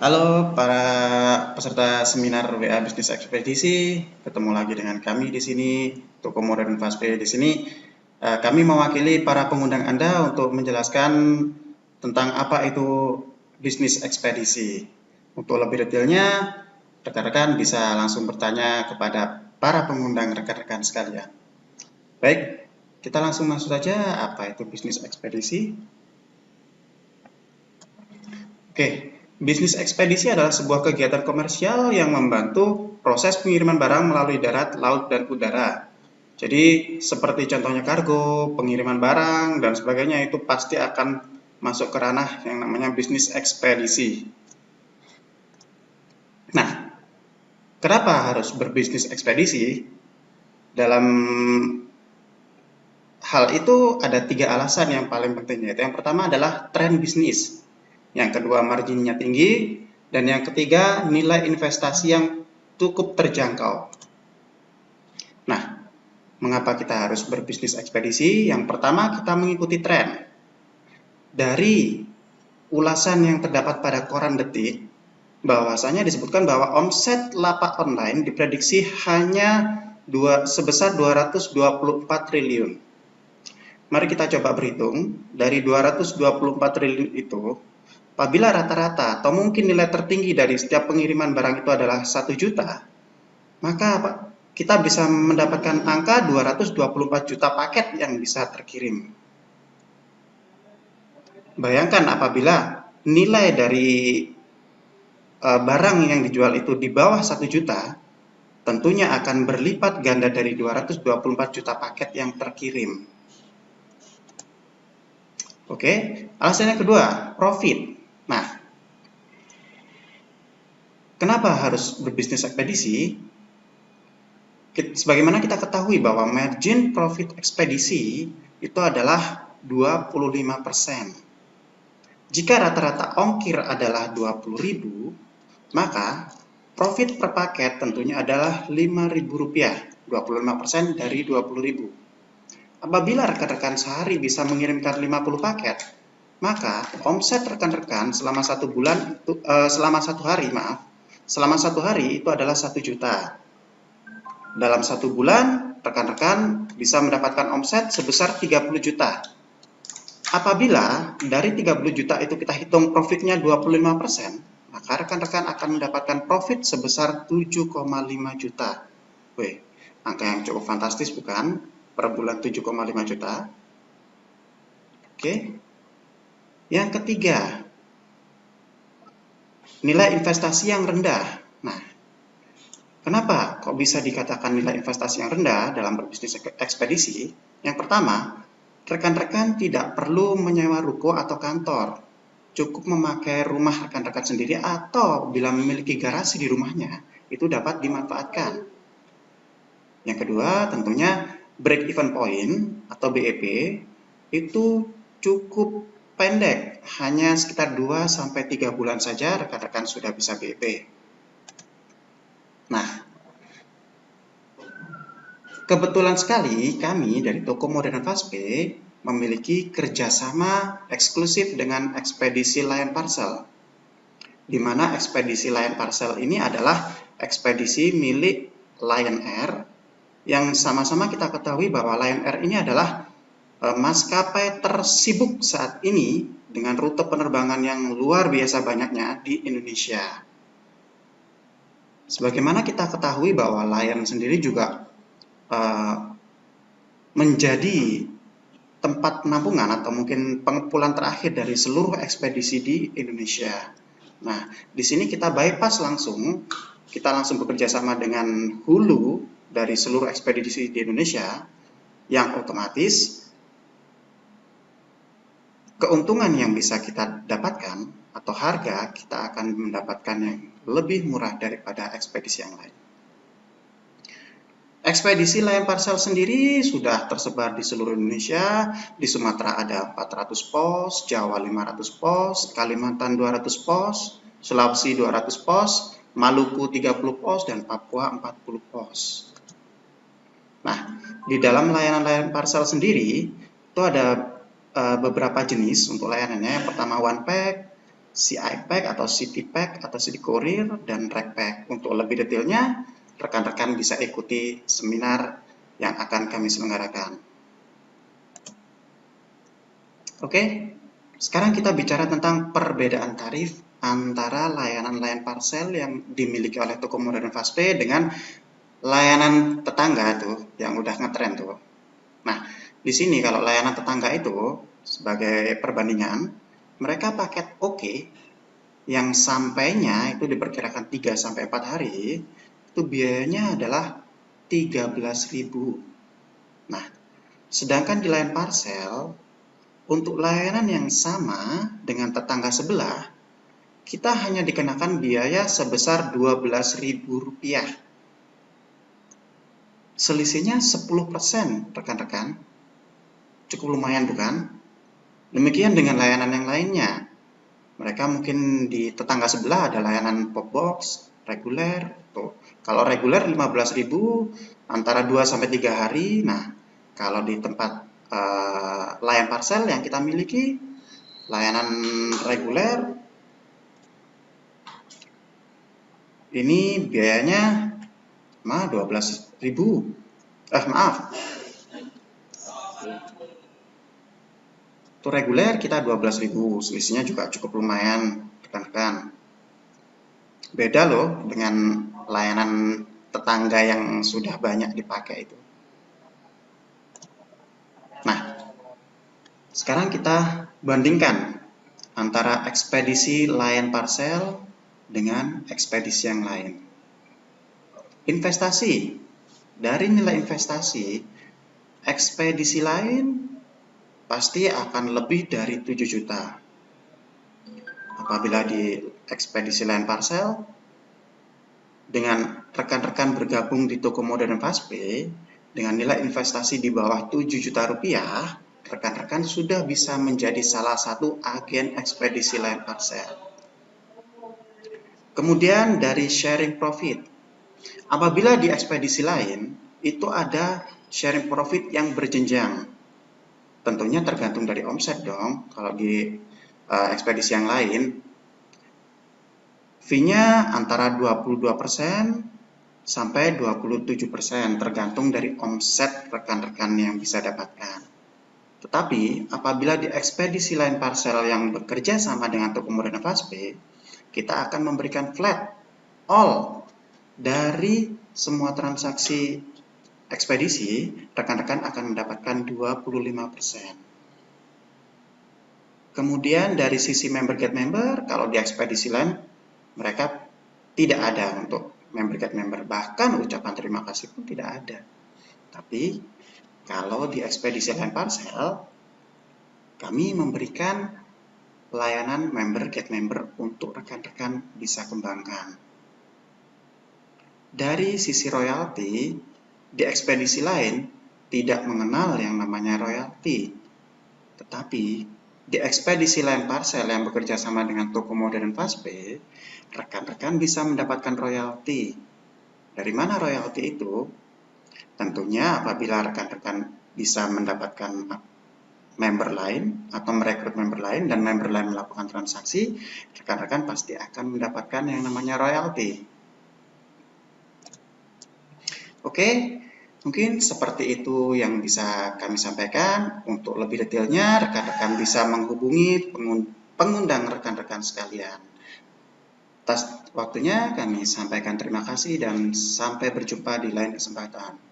Halo para peserta seminar WA Bisnis Ekspedisi, ketemu lagi dengan kami di sini, Toko Modern Fastpay di sini. Kami mewakili para pengundang Anda untuk menjelaskan tentang apa itu bisnis ekspedisi. Untuk lebih detailnya, rekan-rekan bisa langsung bertanya kepada para pengundang rekan-rekan sekalian. Baik, kita langsung masuk saja, apa itu bisnis ekspedisi? Oke, bisnis ekspedisi adalah sebuah kegiatan komersial yang membantu proses pengiriman barang melalui darat, laut, dan udara. Jadi, seperti contohnya kargo, pengiriman barang, dan sebagainya itu pasti akan masuk ke ranah yang namanya bisnis ekspedisi. Nah, kenapa harus berbisnis ekspedisi? Dalam hal itu ada 3 alasan yang paling penting, yaitu yang pertama adalah tren bisnis, yang kedua marginnya tinggi, dan yang ketiga nilai investasi yang cukup terjangkau. Nah, mengapa kita harus berbisnis ekspedisi? Yang pertama, kita mengikuti tren. Dari ulasan yang terdapat pada koran Detik, bahwasanya disebutkan bahwa omset lapak online diprediksi hanya sebesar 224 triliun. Mari kita coba berhitung, dari 224 triliun itu, apabila rata-rata atau mungkin nilai tertinggi dari setiap pengiriman barang itu adalah 1 juta, maka kita bisa mendapatkan angka 224 juta paket yang bisa terkirim. Bayangkan apabila nilai dari barang yang dijual itu di bawah 1 juta, tentunya akan berlipat ganda dari 224 juta paket yang terkirim. Oke, alasan yang kedua, profit. Nah, kenapa harus berbisnis ekspedisi? Sebagaimana kita ketahui bahwa margin profit ekspedisi itu adalah 25%. Jika rata-rata ongkir adalah 20.000, maka profit per paket tentunya adalah Rp5.000, 25% dari 20.000. Apabila rekan-rekan sehari bisa mengirimkan 50 paket, maka omset rekan-rekan selama selama satu hari itu adalah 1 juta. Dalam 1 bulan, rekan-rekan bisa mendapatkan omset sebesar 30 juta. Apabila dari 30 juta itu kita hitung profitnya 25%, maka rekan-rekan akan mendapatkan profit sebesar 7,5 juta. Wih, angka yang cukup fantastis bukan? Per bulan 7,5 juta. Oke. Yang ketiga, nilai investasi yang rendah. Nah, kenapa kok bisa dikatakan nilai investasi yang rendah dalam berbisnis ekspedisi? Yang pertama, rekan-rekan tidak perlu menyewa ruko atau kantor. Cukup memakai rumah rekan-rekan sendiri atau bila memiliki garasi di rumahnya, itu dapat dimanfaatkan. Yang kedua, tentunya break even point atau BEP itu cukup pendek, hanya sekitar 2-3 bulan saja rekan-rekan sudah bisa BEP. Nah, kebetulan sekali kami dari Toko Modern Fastpay memiliki kerjasama eksklusif dengan ekspedisi Lion Parcel, di mana ekspedisi Lion Parcel ini adalah ekspedisi milik Lion Air, yang sama-sama kita ketahui bahwa Lion Air ini adalah maskapai tersibuk saat ini dengan rute penerbangan yang luar biasa banyaknya di Indonesia. Sebagaimana kita ketahui bahwa Lion sendiri juga menjadi tempat penampungan atau mungkin pengumpulan terakhir dari seluruh ekspedisi di Indonesia. Nah, di sini kita bypass langsung, kita langsung bekerja sama dengan hulu dari seluruh ekspedisi di Indonesia, yang otomatis keuntungan yang bisa kita dapatkan atau harga kita akan mendapatkan yang lebih murah daripada ekspedisi yang lain. Ekspedisi Lion Parcel sendiri sudah tersebar di seluruh Indonesia. Di Sumatera ada 400 pos, Jawa 500 pos, Kalimantan 200 pos, Sulawesi 200 pos, Maluku 30 pos, dan Papua 40 pos. Nah, di dalam layanan Lion Parcel sendiri itu ada beberapa jenis untuk layanannya. Yang pertama one pack, CI Pack atau City Pack atau City Courier dan Reg Pack. Untuk lebih detailnya, rekan-rekan bisa ikuti seminar yang akan kami selenggarakan. Oke, sekarang kita bicara tentang perbedaan tarif antara layanan parcel yang dimiliki oleh toko modern Fastpay dengan layanan tetangga tuh yang udah ngetren tuh. Nah, di sini kalau layanan tetangga itu sebagai perbandingan, mereka paket OK yang sampainya itu diperkirakan 3-4 hari, itu biayanya adalah 13.000. Nah, sedangkan di layanan parcel, untuk layanan yang sama dengan tetangga sebelah, kita hanya dikenakan biaya sebesar Rp12.000. Selisihnya 10%, rekan-rekan. Cukup lumayan bukan? Demikian dengan layanan yang lainnya. Mereka mungkin di tetangga sebelah ada layanan Popbox, reguler. Tuh. Kalau reguler 15.000 antara 2-3 hari. Nah, kalau di tempat layan parcel yang kita miliki, layanan reguler ini biayanya 12.000. Maaf. Itu reguler kita 12.000, selisihnya juga cukup lumayan, rekan-rekan. Beda loh dengan layanan tetangga yang sudah banyak dipakai itu. Nah, sekarang kita bandingkan antara ekspedisi layan parcel dengan ekspedisi yang lain. Investasi. Dari nilai investasi, ekspedisi lain pasti akan lebih dari 7 juta. Apabila di ekspedisi layan parcel, dengan rekan-rekan bergabung di toko modern Fastpay, dengan nilai investasi di bawah 7 juta rupiah, rekan-rekan sudah bisa menjadi salah satu agen ekspedisi layan parcel. Kemudian dari sharing profit. Apabila di ekspedisi lain, itu ada sharing profit yang berjenjang. Tentunya tergantung dari omset dong. Kalau di ekspedisi yang lain, fee-nya antara 22% sampai 27%, tergantung dari omset rekan-rekan yang bisa dapatkan. Tetapi, apabila di ekspedisi lain parcel yang bekerja sama dengan toko modern Fastpay, kita akan memberikan flat all dari semua transaksi ekspedisi, rekan-rekan akan mendapatkan 25%. Kemudian dari sisi member get member, kalau di ekspedisi lain, mereka tidak ada untuk member get member. Bahkan ucapan terima kasih pun tidak ada. Tapi, kalau di ekspedisi lain parcel, kami memberikan layanan member get member untuk rekan-rekan bisa kembangkan. Dari sisi royalti, di ekspedisi lain tidak mengenal yang namanya royalti. Tetapi di ekspedisi lain parcel yang bekerja sama dengan toko modern Fastpay, rekan-rekan bisa mendapatkan royalti. Dari mana royalti itu? Tentunya apabila rekan-rekan bisa mendapatkan member lain atau merekrut member lain dan member lain melakukan transaksi, rekan-rekan pasti akan mendapatkan yang namanya royalti. Oke, mungkin seperti itu yang bisa kami sampaikan. Untuk lebih detailnya, rekan-rekan bisa menghubungi pengundang rekan-rekan sekalian. Atas waktunya kami sampaikan terima kasih dan sampai berjumpa di lain kesempatan.